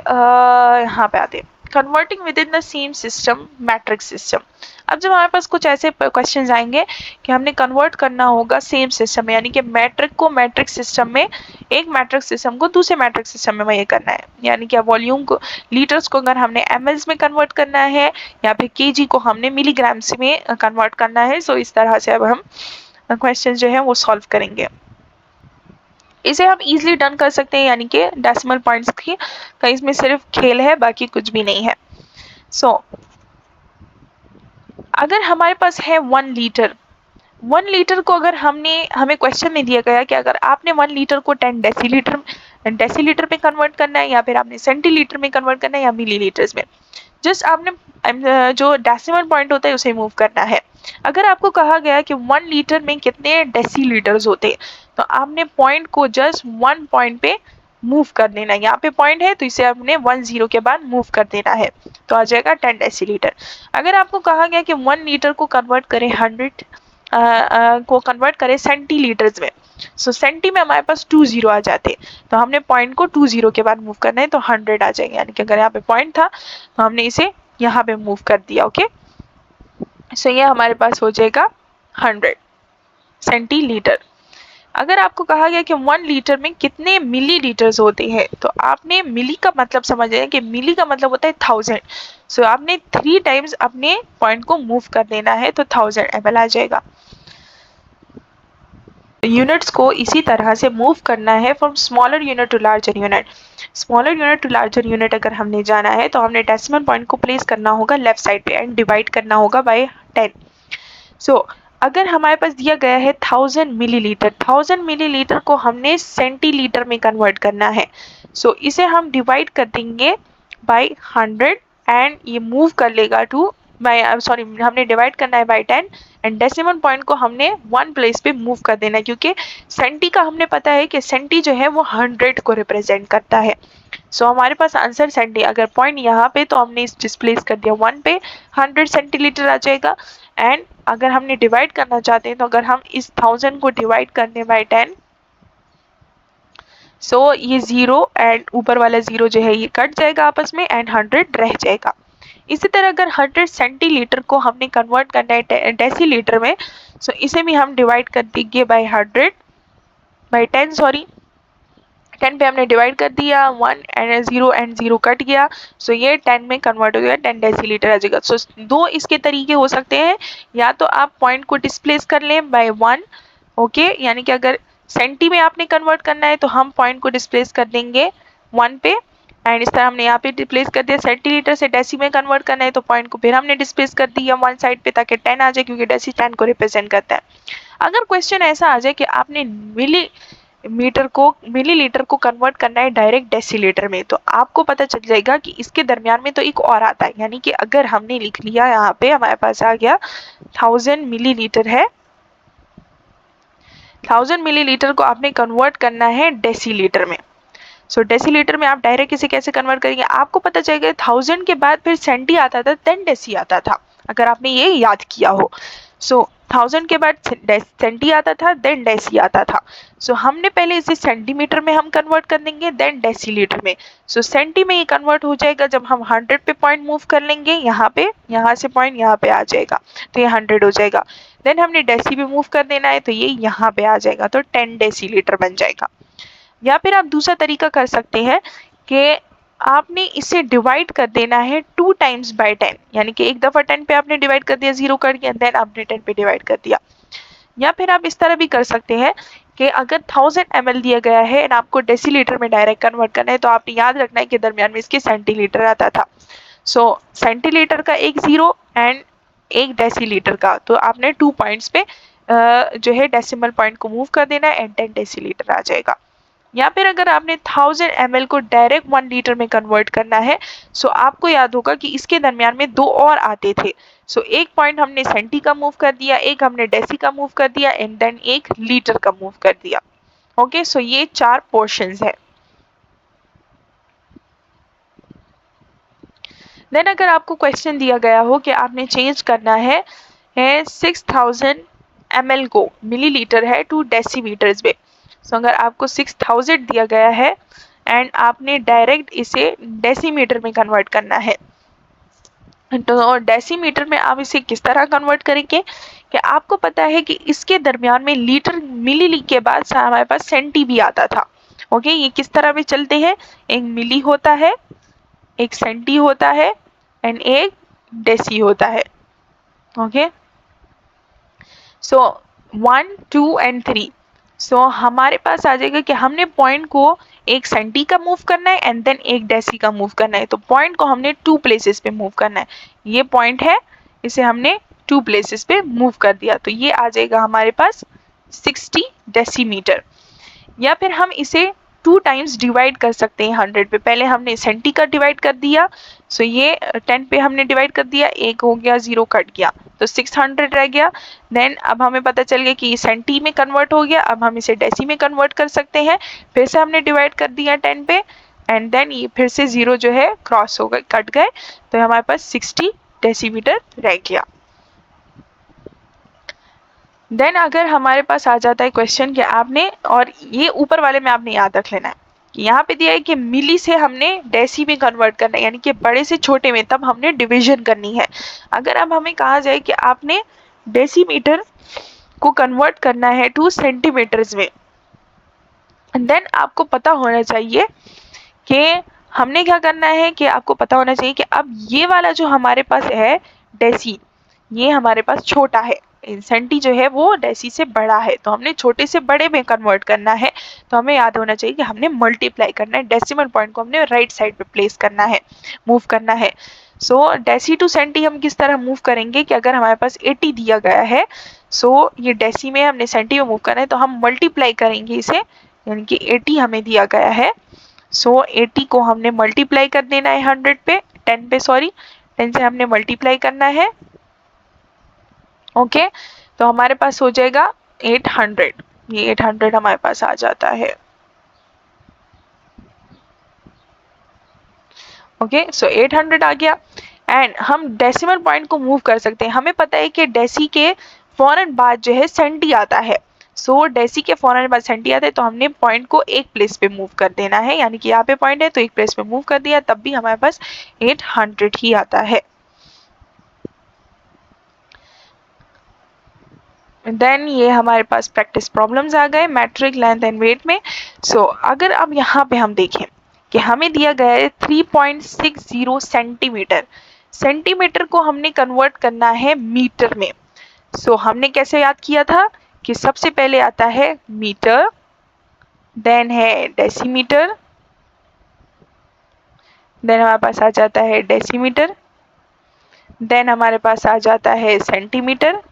यहाँ पे आते हैं converting with in the same system matrix system. अब जब हमारे पास कुछ ऐसे क्वेश्चंस आएंगे कि हमने कन्वर्ट करना होगा सेम सिस्टम में, यानी कि मैट्रिक को मैट्रिक्स सिस्टम में, एक मैट्रिक्स सिस्टम को दूसरे मैट्रिक्स सिस्टम में ये करना है, यानी कि वॉल्यूम को, लीटर्स को अगर हमने एमएल्स में कन्वर्ट करना है या फिर केजी को हमने मिलीग्राम्स में कन्वर्ट करना है। सो इस तरह से अब हम क्वेश्चन जो है वो सॉल्व करेंगे। इसे हम इजीली डन कर सकते हैं, यानी कि डेसिमल पॉइंट्स की कहीं इसमें सिर्फ खेल है, बाकी कुछ भी नहीं है। अगर हमारे पास है 1 लीटर, 1 लीटर को अगर हमें क्वेश्चन में दिया गया कि अगर आपने 1 लीटर को 10 डेसीलीटर में कन्वर्ट करना है, या फिर आपने सेंटीलीटर में कन्वर्ट करना है, या मिलीलीटर्स में, जस्ट आपने जो डेसिमल पॉइंट होता है उसे मूव करना है। अगर आपको कहा गया कि 1 लीटर में कितने डेसीलीटर्स होते हैं, तो आपने पॉइंट को जस्ट 1 पॉइंट पे मूव कर देना है। यहाँ पे पॉइंट है तो इसे आपने 1 0 के बाद मूव कर देना है, तो आ जाएगा 10 डेसीलीटर। अगर आपको कहा गया कि 1 लीटर को कन्वर्ट करें 100 को कन्वर्ट करें सेंटीलीटर्स में, सो सेंटी में हमारे पास 2 0 आ जाते, तो हमने पॉइंट को 2 0 के बाद मूव करना है, तो 100 आ जाएंगे, यानी कि अगर यहाँ पे पॉइंट था तो हमने इसे यहाँ पे मूव कर दिया। ओके, सो ये हमारे पास हो जाएगा 100 सेंटीलीटर। अगर आपको कहा गया कि 1 लीटर में कितने मिलीलीटर्स होते हैं, तो आपने मिली का मतलब समझ लें कि मिली का मतलब होता है 1000। सो आपने 3 टाइम्स अपने पॉइंट को मूव कर देना है, तो 1000 ml आ जाएगा। यूनिट्स को इसी तरह से मूव करना है from smaller unit to larger unit. Smaller unit to larger unit अगर हमने जाना है तो हमने डेसिमल पॉइंट को प्लेस करना होगा लेफ्ट साइड पे एंड डिवाइड करना होगा बाय 10। सो अगर हमारे पास दिया गया है 1000 मिलीलीटर, 1000 मिलीलीटर को हमने सेंटीलीटर में कन्वर्ट करना है। सो इसे हम डिवाइड कर देंगे बाय 100 एंड ये मूव कर लेगा टू हमने डिवाइड करना है बाय 10 एंड डेसिमल पॉइंट को हमने 1 प्लेस पे मूव कर देना है, क्योंकि सेंटी का हमने पता है कि सेंटी जो है वो 100 को रिप्रेजेंट करता है। सो हमारे पास आंसर सेंटी, अगर पॉइंट यहाँ पे तो हमने इस डिस्प्लेस कर दिया 1 पे, 100 सेंटीलीटर आ जाएगा। एंड अगर हमने डिवाइड करना चाहते हैं तो अगर हम इस 1000 को डिवाइड करने बाय 10, सो ये 0 एंड ऊपर वाला 0 जो है ये कट जाएगा आपस में एंड 100 रह जाएगा। इसी तरह अगर 100 सेंटीलीटर को हमने कन्वर्ट करना है डेसीलीटर में, सो इसे भी हम डिवाइड कर देंगे बाय 100 बाय 10 10 पे हमने डिवाइड कर दिया 1 एंड 0 कट गया, सो ये 10 में कन्वर्ट हो गया, 10 डेसीलीटर आ जाएगा। सो दो इसके तरीके हो सकते हैं, या तो आप पॉइंट को डिस्प्लेस कर लें बाय 1, ओके, यानी कि अगर सेंटी में आपने कन्वर्ट करना है तो हम पॉइंट को डिस्प्लेस कर देंगे 1 पे एंड इस तरह हमने यहाँ पे डिस्प्लेस कर दिया। सेंटीलीटर से डेसी में कन्वर्ट करना है तो पॉइंट को फिर हमने डिस्प्लेस कर दिया 1 साइड पे ताकि 10 आ जाए, क्योंकि डेसी 10 को रिप्रेजेंट करता है। अगर क्वेश्चन ऐसा आ जाए कि आपने मिलीलीटर को कन्वर्ट करना है डायरेक्ट डेसीलीटर में, तो आपको पता चल जाएगा कि इसके दरमियान में तो एक और आता है, यानी कि अगर हमने लिख लिया यहाँ पे हमारे पास आ गया 1000 मिलीलीटर है, 1000 मिलीलीटर को आपने कन्वर्ट करना है डेसीलीटर में। सो डेसीलीटर में आप डायरेक्ट इसे कैसे कन्वर्ट करेंगे, आपको पता चलेगा 1000 के बाद फिर सेंटी आता था, 10 डेसी आता था, अगर आपने ये याद किया हो। सो 1000 के बाद सेंटी आता था, देन डेसी आता था। सो हमने पहले इसे सेंटीमीटर में हम कन्वर्ट कर देंगे, देन डेसीलीटर में। सो सेंटी में ये कन्वर्ट हो जाएगा जब हम 100 पे पॉइंट मूव कर लेंगे, यहाँ पे, यहाँ से पॉइंट यहाँ पे आ जाएगा, तो ये 100 हो जाएगा। देन हमने डेसी पे मूव कर देना है तो ये यहाँ पे आ जाएगा, तो 10 डेसीलीटर बन जाएगा। या फिर आप दूसरा तरीका कर सकते हैं कि आपने इसे डिवाइड कर देना है 2 टाइम्स बाय 10, यानी कि एक दफा 10 पे आपने डिवाइड कर दिया, 0 कर दिया, देन आपने 10 पे डिवाइड कर दिया। या फिर आप इस तरह भी कर सकते हैं कि अगर 1000 ml दिया गया है एंड आपको डेसीलीटर में डायरेक्ट कन्वर्ट करना है, तो आपने याद रखना है कि दरमियान में इसके सेंटीलीटर आता था। सो सेंटीलीटर का एक 0 एंड एक डेसीलीटर का, तो आपने 2 पॉइंट्स पे जो है डेसिमल पॉइंट को मूव कर देना है एंड 10 डेसीलीटर आ जाएगा। या फिर अगर आपने 1000 ml को डायरेक्ट 1 लीटर में कन्वर्ट करना है, सो आपको याद होगा कि इसके दरमियान में 2 और आते थे। सो एक पॉइंट हमने सेंटी का मूव कर दिया, एक हमने डेसी का मूव कर दिया एंड देन एक लीटर का मूव कर दिया। ओके, सो ये 4 पोर्शंस है। देन अगर आपको क्वेश्चन दिया गया हो कि आपने चेंज करना है 6000 ml को, मिलीलीटर है, टू डेसीमीटर्स में। सो अगर आपको 6000 दिया गया है एंड आपने डायरेक्ट इसे डेसीमीटर में कन्वर्ट करना है। तो डेसीमीटर में आप इसे किस तरह कन्वर्ट करेंगे कि आपको पता है कि इसके दरमियान में लीटर मिली के बाद हमारे पास सेंटी भी आता था। ओके, ये किस तरह में चलते हैं, एक मिली होता है, एक सेंटी होता है एंड एक डेसी होता है। Okay, so 1 2 and 3। सो हमारे पास आ जाएगा कि हमने पॉइंट को एक सेंटी का मूव करना है एंड देन एक डेसी का मूव करना है। तो पॉइंट को हमने 2 प्लेसेस पे मूव करना है। ये पॉइंट है, इसे हमने 2 प्लेसेस पे मूव कर दिया, तो ये आ जाएगा हमारे पास 60 डेसीमीटर। या फिर हम इसे 2 टाइम्स डिवाइड कर सकते हैं 100 पे। पहले हमने सेंटी का डिवाइड कर दिया, सो ये 10 पे हमने डिवाइड कर दिया, एक हो गया, 0 कट गया, तो 600 रह गया। देन अब हमें पता चल गया कि ये सेंटी में कन्वर्ट हो गया, अब हम इसे डेसी में कन्वर्ट कर सकते हैं। फिर से हमने डिवाइड कर दिया 10 पे एंड देन ये फिर से 0 जो है क्रॉस हो गए, कट गए, तो हमारे पास 60 डेसीमीटर रह गया। देन अगर हमारे पास आ जाता है क्वेश्चन कि आपने, और ये ऊपर वाले में आपने याद रख लेना है कि यहाँ पे दिया है कि मिली से हमने डेसी में कन्वर्ट करना है, यानी कि बड़े से छोटे में, तब हमने डिवीजन करनी है। अगर अब हमें कहा जाए कि आपने डेसीमीटर को कन्वर्ट करना है टू सेंटीमीटर्स में, देन आपको पता होना चाहिए कि हमने क्या करना है, कि आपको पता होना चाहिए कि अब ये वाला जो हमारे पास है डेसी, ये हमारे पास छोटा है, सेंटी जो है वो डेसी से बड़ा है, तो हमने छोटे से बड़े में कन्वर्ट करना है। तो हमें याद होना चाहिए कि हमने मल्टीप्लाई करना है, डेसिमल पॉइंट को हमने राइट साइड पे प्लेस करना है, मूव करना है। सो डेसी टू सेंटी हम किस तरह मूव करेंगे कि अगर हमारे पास 80 दिया गया है, सो ये डेसी में हमने सेंटी में मूव करना है, तो हम मल्टीप्लाई करेंगे इसे, यानी कि 80 हमें दिया गया है, सो 80 को हमने मल्टीप्लाई कर देना है 100 पे, 10 पे सॉरी, 10 से हमने मल्टीप्लाई करना है। ओके, तो हमारे पास हो जाएगा 800, ये 800 हमारे पास आ जाता है। ओके, सो 800 आ गया एंड हम डेसिमल पॉइंट को मूव कर सकते हैं। हमें पता है कि डेसी के फौरन बाद जो है सेंटी आता है, सो डेसी के फौरन बाद सेंटी आता है, तो हमने पॉइंट को एक प्लेस पे मूव कर देना है, यानी कि यहाँ पे पॉइंट है तो एक प्लेस पे मूव कर दिया, तब भी हमारे पास 800 ही आता है। देन ये हमारे पास प्रैक्टिस प्रॉब्लम्स आ गए मैट्रिक लेंथ एंड वेट में। सो अगर अब यहाँ पे हम देखें कि हमें दिया गया है 3.60 सेंटीमीटर, सेंटीमीटर को हमने कन्वर्ट करना है मीटर में। सो हमने कैसे याद किया था कि सबसे पहले आता है मीटर, देन है डेसीमीटर, देन हमारे पास आ जाता है डेसीमीटर, देन हमारे पास आ जाता है सेंटीमीटर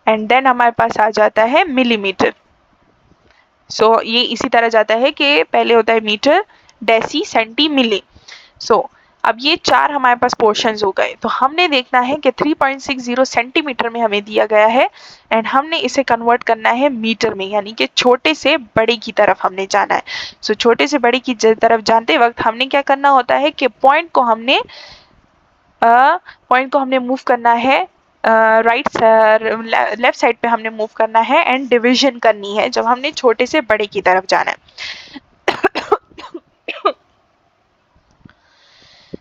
एंड देन हमारे पास आ जाता है मिलीमीटर। सो ये इसी तरह जाता है कि पहले होता है मीटर, डेसी, सेंटी, मिली। सो अब ये चार हमारे पास पोर्शंस हो गए, तो हमने देखना है कि 3.60 सेंटीमीटर में हमें दिया गया है एंड हमने इसे कन्वर्ट करना है मीटर में, यानी कि छोटे से बड़े की तरफ हमने जाना है। सो छोटे से बड़े की तरफ जानते वक्त हमने क्या करना होता है कि पॉइंट को हमने मूव करना है राइट लेफ्ट साइड पे हमने मूव करना है एंड डिवीजन करनी है जब हमने छोटे से बड़े की तरफ जाना है।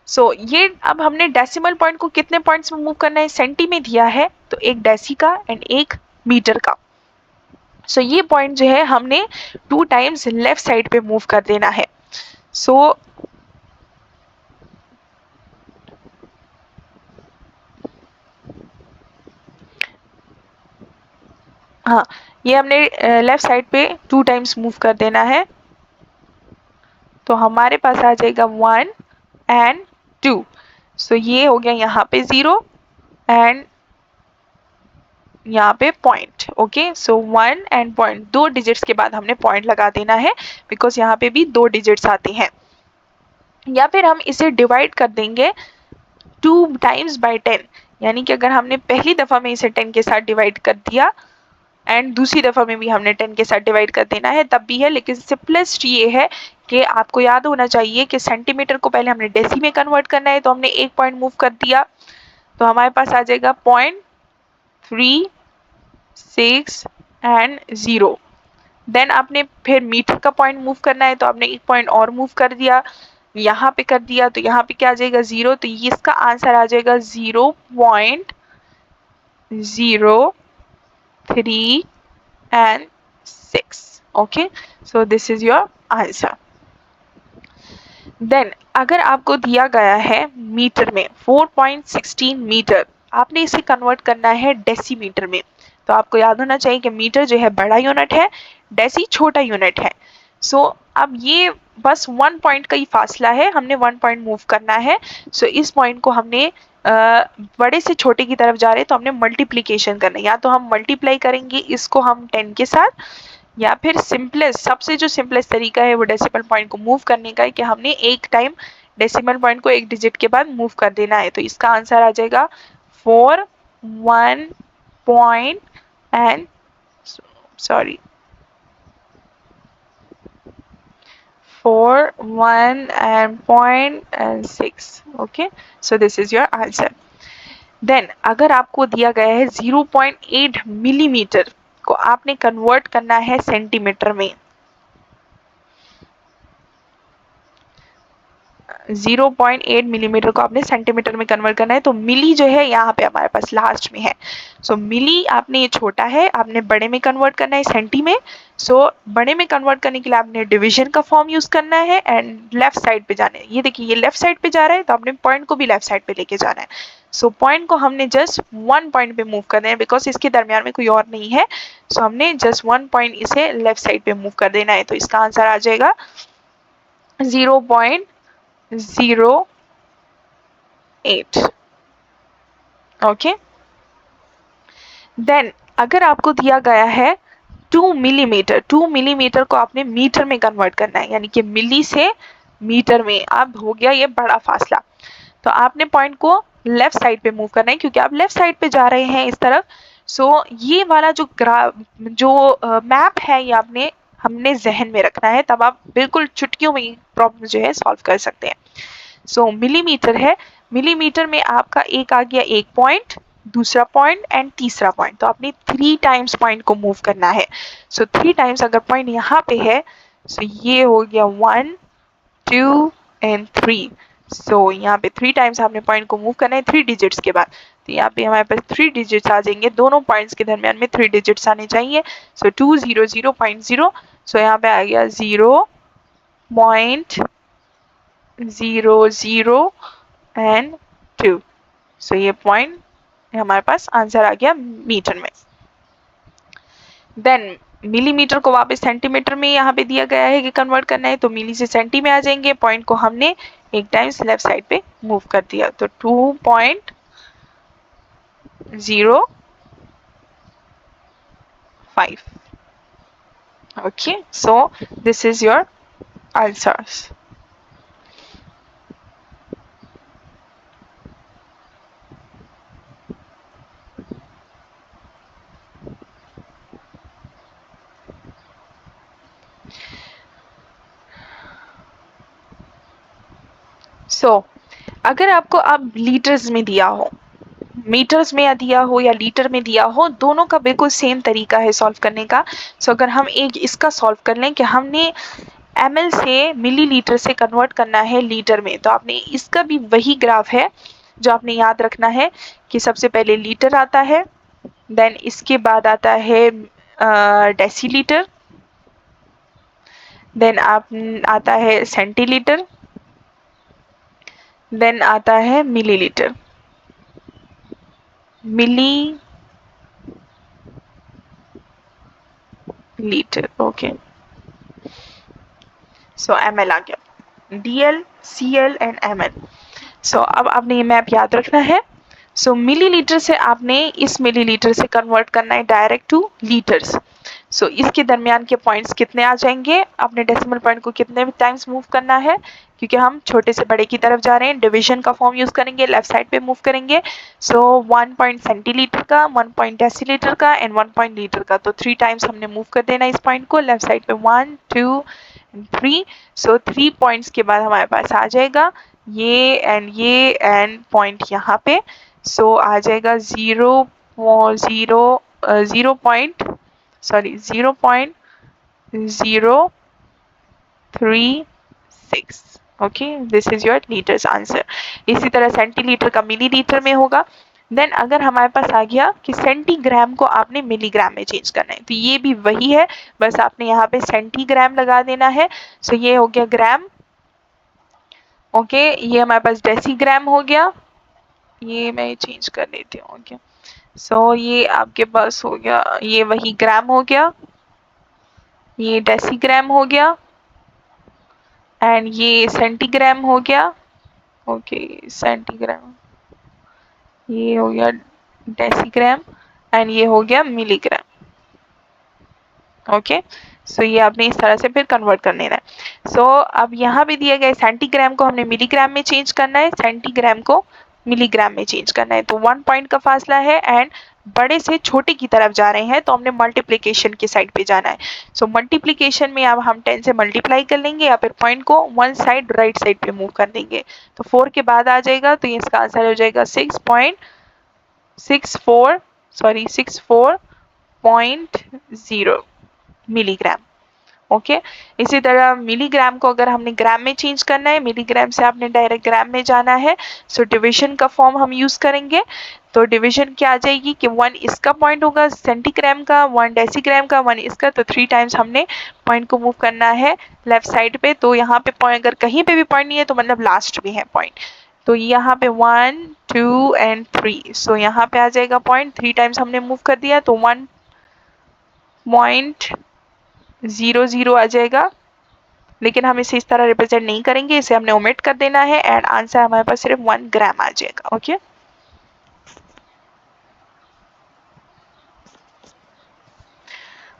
सो ये अब हमने डेसिमल पॉइंट को कितने पॉइंट्स में मूव करना है, सेंटी में दिया है, तो एक डेसी का एंड एक मीटर का। सो ये पॉइंट जो है हमने 2 टाइम्स लेफ्ट साइड पे मूव कर देना है। सो हाँ, ये हमने लेफ्ट साइड पे 2 टाइम्स मूव कर देना है, तो हमारे पास आ जाएगा 1 एंड 2। सो ये हो गया यहाँ पे 0 एंड यहाँ पे point. Okay, so 1 and point, 2 digits के बाद हमने पॉइंट लगा देना है बिकॉज यहाँ पे भी 2 डिजिट्स आते हैं। या फिर हम इसे डिवाइड कर देंगे 2 टाइम्स बाय 10, यानी कि अगर हमने पहली दफा में इसे 10 के साथ डिवाइड कर दिया एंड दूसरी दफा में भी हमने 10 के साथ डिवाइड कर देना है तब भी है, लेकिन सिंपलेस्ट ये है कि आपको याद होना चाहिए कि सेंटीमीटर को पहले हमने डेसी में कन्वर्ट करना है, तो हमने एक पॉइंट मूव कर दिया, तो हमारे पास आ जाएगा 0.36 एंड 0। देन आपने फिर मीटर का पॉइंट मूव करना है, तो आपने एक पॉइंट और मूव कर दिया, यहाँ पे कर दिया, तो यहाँ पे क्या आ जाएगा 0, तो ये इसका आंसर आ जाएगा 0.03 and 6. Okay, so this is your answer. Then अगर आपको दिया गया है मीटर में 4.16 मीटर, आपने इसे कन्वर्ट करना है डेसीमीटर में। तो आपको याद होना चाहिए कि मीटर जो है बड़ा यूनिट है, डेसी छोटा यूनिट है। सो अब ये बस 1 पॉइंट का ही फासला है, हमने 1 पॉइंट मूव करना है। सो इस पॉइंट को हमने बड़े से छोटे की तरफ जा रहे हैं, तो हमने मल्टीप्लीकेशन करना है। या तो हम मल्टीप्लाई करेंगे इसको हम 10 के साथ, या फिर सिंपलेस्ट, सबसे जो सिंपलेस्ट तरीका है वो डेसिमल पॉइंट को मूव करने का है कि हमने एक टाइम डेसिमल पॉइंट को एक डिजिट के बाद मूव कर देना है। तो इसका आंसर आ जाएगा 4 1 point and sorry 4 1 and point and 6. Okay, so this is your answer. Then अगर आपको दिया गया है 0.8 मिलीमीटर को आपने कन्वर्ट करना है सेंटीमीटर में, 0.8 मिलीमीटर को आपने सेंटीमीटर में कन्वर्ट करना है। तो मिली जो है यहाँ पे हमारे पास लास्ट में है। सो मिली आपने ये छोटा है, आपने बड़े में कन्वर्ट करना है सेंटी में। सो बड़े में कन्वर्ट करने के लिए आपने डिवीजन का फॉर्म यूज करना है एंड लेफ्ट साइड पे जाना है। ये देखिए ये लेफ्ट साइड पे जा रहा है, तो आपने पॉइंट को भी लेफ्ट साइड पे लेके जाना है। सो पॉइंट को हमने जस्ट 1 पॉइंट पे मूव करना है, बिकॉज इसके दरमियान में कोई और नहीं है। सो हमने जस्ट 1 पॉइंट इसे लेफ्ट साइड पे मूव कर देना है। तो इसका आंसर आ जाएगा 0.08। ओके, देन अगर आपको दिया गया है 2 मिलीमीटर, 2 मिलीमीटर को आपने मीटर में कन्वर्ट करना है, यानी कि मिली से मीटर में। अब हो गया ये बड़ा फासला, तो आपने पॉइंट को लेफ्ट साइड पे मूव करना है, क्योंकि आप लेफ्ट साइड पे जा रहे हैं इस तरफ। सो ये वाला जो मैप है ये आपने हमने जहन में रखना है, तब आप बिल्कुल चुटकियों में प्रॉब्लम जो है सॉल्व कर सकते हैं। सो मिलीमीटर है, मिलीमीटर में आपका एक आ गया एक पॉइंट, दूसरा पॉइंट एंड तीसरा पॉइंट। तो आपने 3 टाइम्स पॉइंट को मूव करना है। सो 3 टाइम्स अगर पॉइंट यहाँ पे है, सो ये हो गया 1 2 एंड 3। सो यहाँ पे 3 टाइम्स आपने पॉइंट को मूव करना है 3 डिजिट्स के बाद। तो यहाँ पे हमारे पास 3 डिजिट्स आ जाएंगे, दोनों पॉइंट्स के दरमियान में 3 डिजिट्स आने चाहिए। सो 200.0। सो यहाँ पे आ गया 0.00 एंड 2। सो ये पॉइंट हमारे पास आंसर आ गया मीटर में। देन मिलीमीटर को वापस सेंटीमीटर में यहाँ पे दिया गया है कि कन्वर्ट करना है, तो मिली से सेंटी में आ जाएंगे। पॉइंट को हमने एक टाइम्स लेफ्ट साइड पे मूव कर दिया, तो 2.05। Okay, so this is your answers. So अगर आपको अब लीटर्स में दिया हो, मीटर्स में दिया हो या लीटर में दिया हो, दोनों का बिल्कुल सेम तरीका है सॉल्व करने का। सो अगर हम एक इसका सॉल्व कर लें कि हमने ml से मिलीलीटर से कन्वर्ट करना है लीटर में, तो आपने इसका भी वही ग्राफ है जो आपने याद रखना है कि सबसे पहले लीटर आता है, देन इसके बाद आता है डेसीलीटर, देन आता है सेंटीलीटर, देन आता है मिलीलीटर, मिली लीटर। ओके, सो ml आ गया, dl cl एंड ml। सो अब आपने ये मैप याद रखना है। सो मिलीलीटर से आपने इस मिलीलीटर से कन्वर्ट करना है डायरेक्ट टू लीटर्स। सो इसके दरमियान के पॉइंट्स कितने आ जाएंगे, आपने डेसिमल पॉइंट को कितने टाइम्स मूव करना है, क्योंकि हम छोटे से बड़े की तरफ जा रहे हैं, डिवीजन का फॉर्म यूज करेंगे, लेफ्ट साइड पे मूव करेंगे। सो 1 पॉइंट सेंटीलीटर का, 1 पॉइंट डेसीलीटर का एंड 1 पॉइंट लीटर का। तो 3 टाइम्स हमने मूव कर देना इस पॉइंट को लेफ्ट साइड पे, 1 2 3। सो 3 पॉइंट्स के बाद हमारे पास आ जाएगा ये एंड पॉइंट यहाँ पे। सो आ जाएगा 0 0 0 point 0.05 0.036। Okay, this is your litres answer. इसी तरह सेंटीलीटर का मिलीलीटर में होगा। देन अगर हमारे पास आ गया कि सेंटीग्राम को आपने मिलीग्राम में चेंज करना है, तो ये भी वही है, बस आपने यहाँ पे सेंटीग्राम लगा देना है। सो ये हो गया ग्राम। ओके, ये हमारे पास डेसीग्राम हो गया, ये मैं चेंज कर देती हूँ। ओके, सो ये आपके पास हो गया, ये वही ग्राम हो गया, ये डेसीग्राम हो गया, एंड ये सेंटीग्राम हो गया। ओके, सेंटीग्राम, ये हो गया डेसीग्राम, एंड ये हो गया मिलीग्राम। ओके, सो ये आपने इस तरह से फिर कन्वर्ट कर लेना है। सो अब यहाँ पे दिया गया सेंटीग्राम को हमने मिलीग्राम में चेंज करना है, सेंटीग्राम को मिलीग्राम में चेंज करना है, तो 1 पॉइंट का फासला है एंड बड़े से छोटे की तरफ जा रहे हैं, तो हमने मल्टीप्लिकेशन की साइड पे जाना है। सो मल्टीप्लिकेशन में अब हम 10 से मल्टीप्लाई कर लेंगे या फिर पॉइंट को वन साइड राइट साइड पे मूव कर देंगे, तो 4 के बाद आ जाएगा, तो इसका आंसर हो जाएगा 64.0 मिलीग्राम। ओके, इसी तरह मिलीग्राम को अगर हमने ग्राम में चेंज करना है, मिलीग्राम से आपने डायरेक्ट ग्राम में जाना है, सो डिवीजन का फॉर्म हम यूज करेंगे। तो डिवीजन क्या आ जाएगी कि 1 इसका पॉइंट होगा सेंटीग्राम का, 1 डेसीग्राम का, 1 इसका, तो 3 टाइम्स हमने पॉइंट को मूव करना है लेफ्ट साइड पे। तो यहाँ पे पॉइंट अगर कहीं पे भी पॉइंट नहीं है तो मतलब लास्ट में है पॉइंट, तो यहाँ पे 1 2 एंड 3, सो यहाँ पे आ जाएगा पॉइंट, 3 टाइम्स हमने मूव कर दिया तो 1.00 आ जाएगा। लेकिन हम इसे इस तरह रिप्रेजेंट नहीं करेंगे, इसे हमने ओमिट कर देना है एंड आंसर हमारे पास सिर्फ 1 ग्राम आ जाएगा। ओके,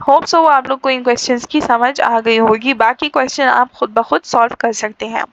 होप सो आप लोग को इन क्वेश्चंस की समझ आ गई होगी। बाकी क्वेश्चन आप खुद ब खुद सॉल्व कर सकते हैं।